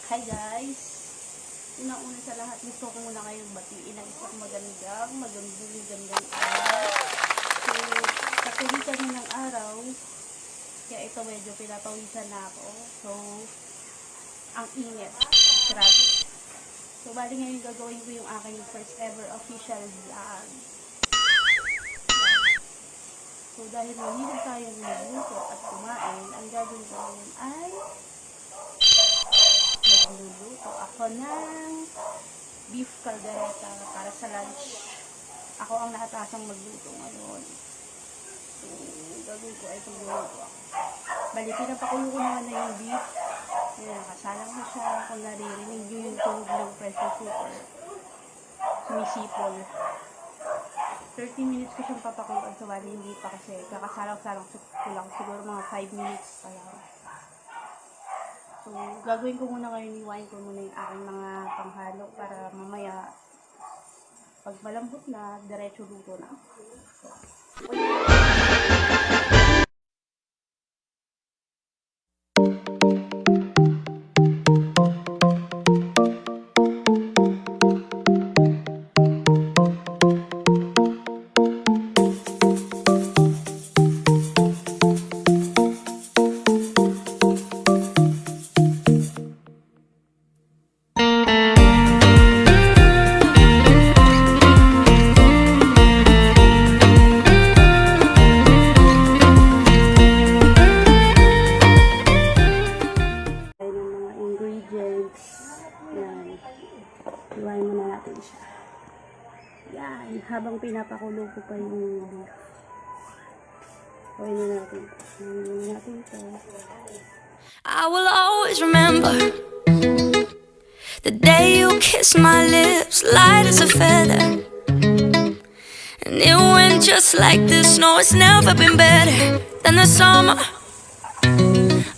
Hi guys! Una-una sa lahat, gusto ko muna kayong batiin ng isang magandang araw. So, sa tulisan ng araw, kaya ito medyo pinapawisan na ako. So, ang init. Grabe. So, bali ngayon gagawin ko yung aking first ever official vlog. So, dahil mahilig tayong magluto at kumain, ang gagawin ko ngayon ay magluluto ako ng beef caldereta para sa lunch. Ako ang nakatasang magluto ngayon. So, gagawin ko ay pagluluto ako. Bali, pinapakulo ko naman na yung beef. Ayan, nakasalang ko siya. Kung naririnig nyo yung tunog ng pressure cooker, sumisipol. 30 minutes ko siyang papakuloan. So, bali, hindi pa kasi kakasalang-salang ko lang. Siguro mga 5 minutes pa lang. So, gagawin ko muna ngayon, iwain ko muna yung aking mga panghalo para mamaya, pag malambot na, diretso luto na. Iwain muna natin siya. Yan. Habang pinapakulo ko pa yung beef. Iwain muna natin. Iwain muna natin ito. I will always remember the day you kissed my lips, light as a feather. And it went just like this. No, it's never been better than the summer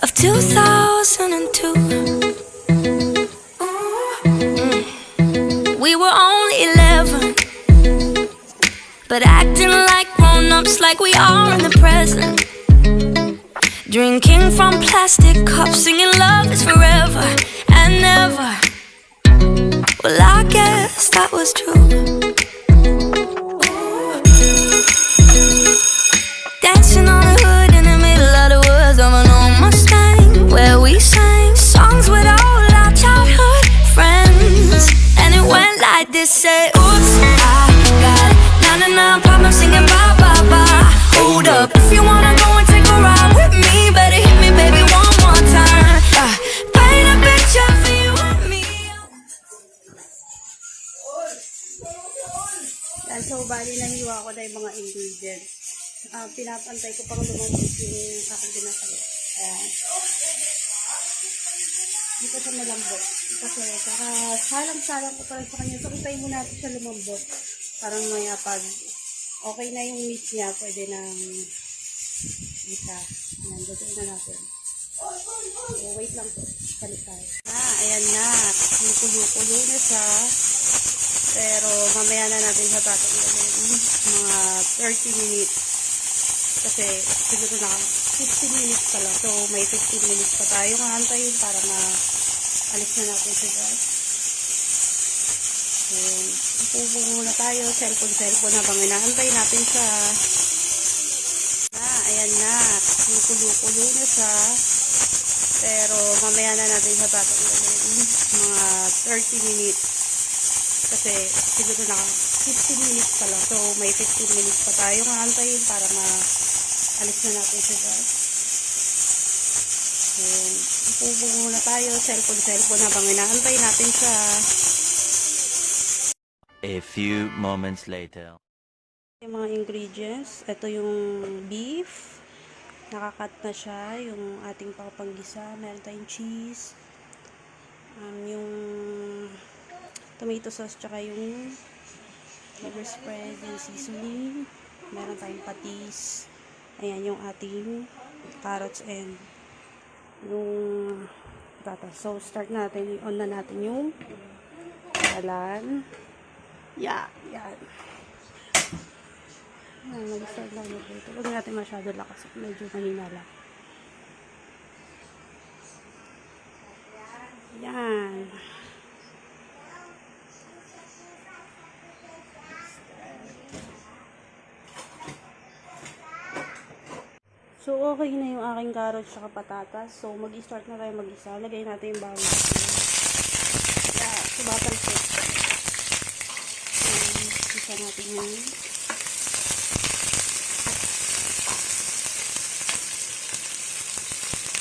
of 2002. We were only 11, but acting like grown-ups, like we are in the present. Drinking from plastic cups, singing love is forever and never. Well, I guess that was true. Dancing on the hood in the middle of the woods of an old Mustang, where we sang songs with all our childhood friends. And it went like this, say, oops, I got 99 problems singing bye, bye, bye. Hold up, if you wanna go and take a ride with me, better hit me, baby, one more time. Paint a picture for you and me. Yan, so bali nahiwa ko na yung mga ingredients. Pinapantay ko pang lumabas yung aking pinapagod. Ayan. Hindi pa siya malambot. Kasi salang-salang ko pa rin sa kanya. So, hintayin mo natin siya lumambot. Parang maya pag okay na yung meat niya, pwede nang isa. Ayan, gagawin na natin. So, wait lang po. Balik tayo. Ayan na. Kulo-kulo na siya. Pero, mamaya na natin siya tatanggalin. Mga 30 minutes. Kasi, siguro na 15 minutes pa lang. So, may 15 minutes pa tayong aantayin para alis na natin siya, guys. So, ipupo muna tayo. Cellphone habang inaantay natin siya. Ayan na. Kulo-kulo na siya. Pero, mamaya na natin siya tatanggalin. Mga 30 minutes. Kasi, siguro na 15 minutes pa lang. So, may 15 minutes pa tayong aantayin para alis na natin siya, guys. So, ipupo muna tayo. Cellphone habang inaantay natin siya. A few moments later. Yung mga ingredients, ito yung beef, nakakat na siya, yung ating papanggisa, meron tayong cheese, yung tomato sauce, tsaka yung liver spread, yung seasoning, meron tayong patis, ayan yung ating carrots and yung patatas. So, start natin, on na natin yung kalan. Yan. Mag-start lang na ito. Huwag natin masyado lakas. Medyo mahina lang. Yan. So, okay na yung aking carrots at patatas. So, mag-start na tayo mag-isa. Lagay natin yung bawang. Yeah, subatan ko. Isa natin yan.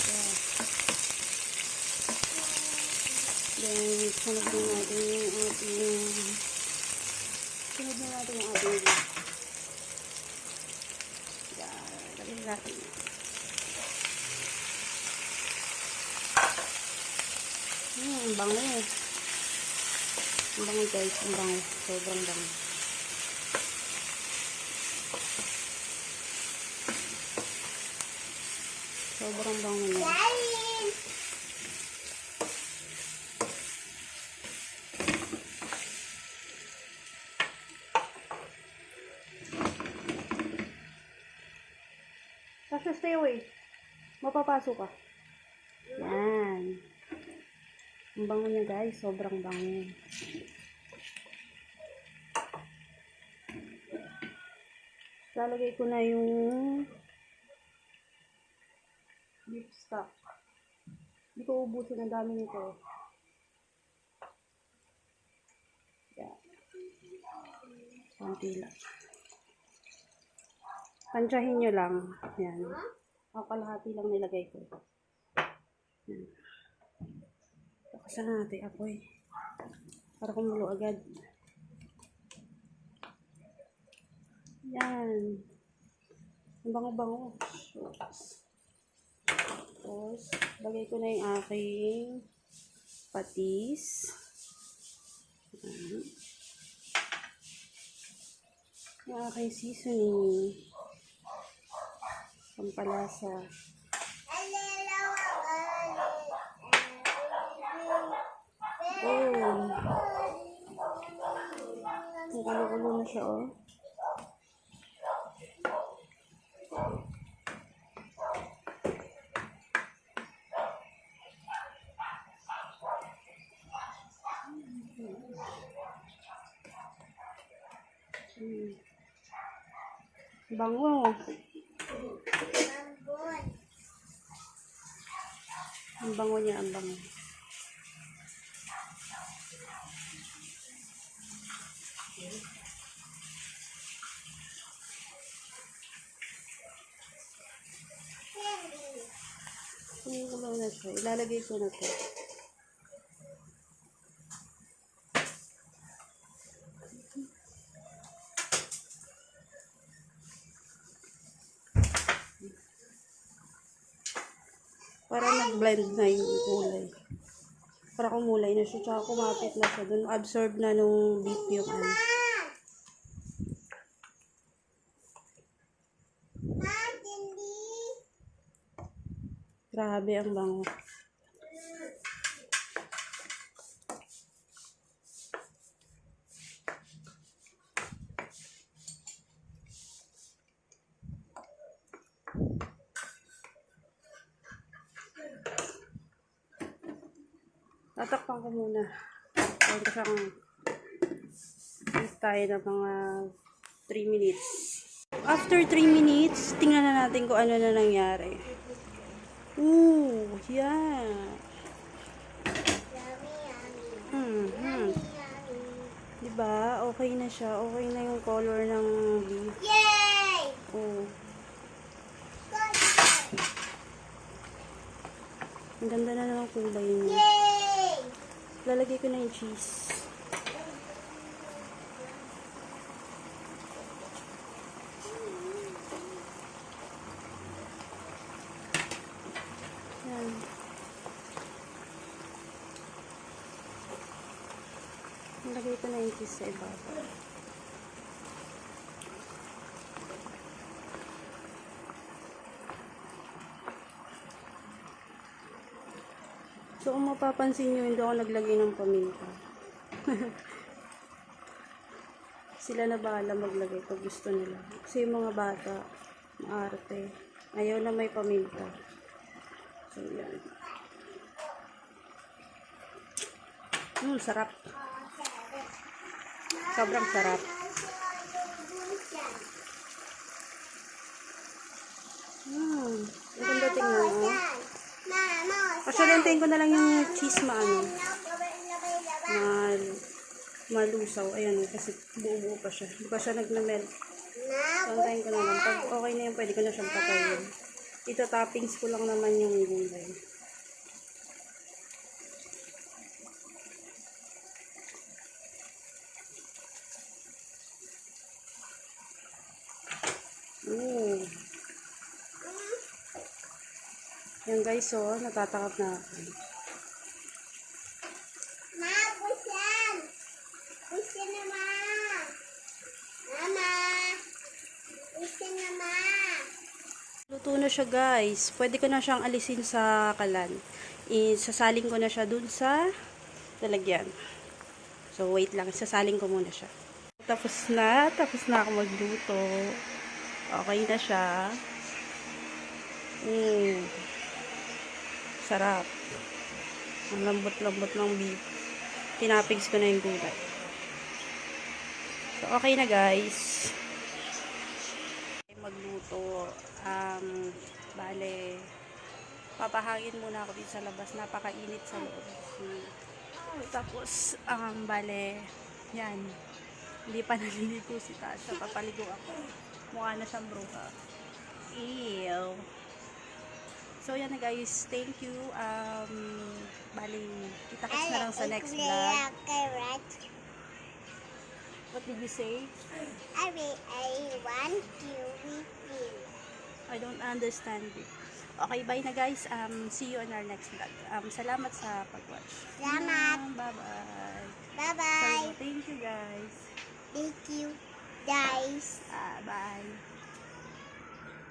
Yeah. Then, sunod na natin yung ating lagay natin. Ang bango. Ang bango guys, ang bango. Sobrang bango. Sobrang bango na. Kasi stay away. Mapapasok ka. Yan. Ang bango niya guys, sobrang bango. Lalagay ko na yung beef stock. Hindi ko ubusin ang dami nito. Yan. Konti lang. Pansyahin nyo lang. Yan. Ang kalahati lang nilagay ko. Yan. Bakasan natin apoy. Para kumulo agad. Yan. Ang bango-bango. Tapos, lagay ko na yung aking patis. Yan. Yung aking seasoning. Pampalasa. Oh. Ang kulo-kulo na siya, oh. Bango. Ang bango niya, ang bango. Kumulo na siya. Ilalagay ko na to. Para nag-blend na yung kulay. Para kumulay na siya. Tsaka kumapit na siya. Doon absorb na nung beef yung ano. Grabe ang bango. Tatakpan ko muna. Kaya ko siyang tayo ng mga 3 minutes. After 3 minutes, tingnan na natin kung ano na nangyari. Ooh, yeah. Diba? Okay na siya. Okay na yung color ng beef. Yay! Oh. Ang ganda na ng kulay niya. Yay! Lalagay ko na yung cheese. Yan. Lalagay ko na yung cheese sa ibabaw. So, kung mapapansin nyo, hindi ako naglagay ng paminta. Sila na bahala maglagay pag gusto nila. Kasi yung mga bata, maarte. Ayaw na may paminta. So, yan. Sarap. Sobrang sarap. Ang ganda tingnan mo. Pasyalentayin ko na lang yung cheese malusaw. Ayan, kasi buo-buo pa siya. Hindi pa siya nag-melt. So, antayin ko na lang. Pag okay na yun, pwede ko na siyang patayin. Ito, toppings ko lang naman yung gulay. Yan guys, so, natatakap na ako. Ma, busan! Busan na, ma! Mama! Busan na, ma! Luto na siya guys. Pwede ko na siyang alisin sa kalan. Isasaling ko na siya dun sa lalagyan. So, wait lang. Isasaling ko muna siya. Tapos na ako magluto. Okay na siya. Sarap. Ang lambot-lambot ng beef. Tinapigs ko na yung gulay. So, okay na guys. Magluto. Bale, papahangin muna ako dito sa labas. Napakainit sa loob. Tapos, bale, yan. Hindi pa naliligo si Tasha. Papaligo ako. Mukha na siyang bruha. Ew. So, yan na guys. Thank you. Bali, kita-kits na lang sa next vlog. What did you say? I want you with me. I don't understand it. Okay, bye na guys. See you on our next vlog. Salamat sa pag-watch. Salamat. Bye-bye. Bye-bye. So, thank you guys. Thank you, guys. Bye.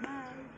Bye.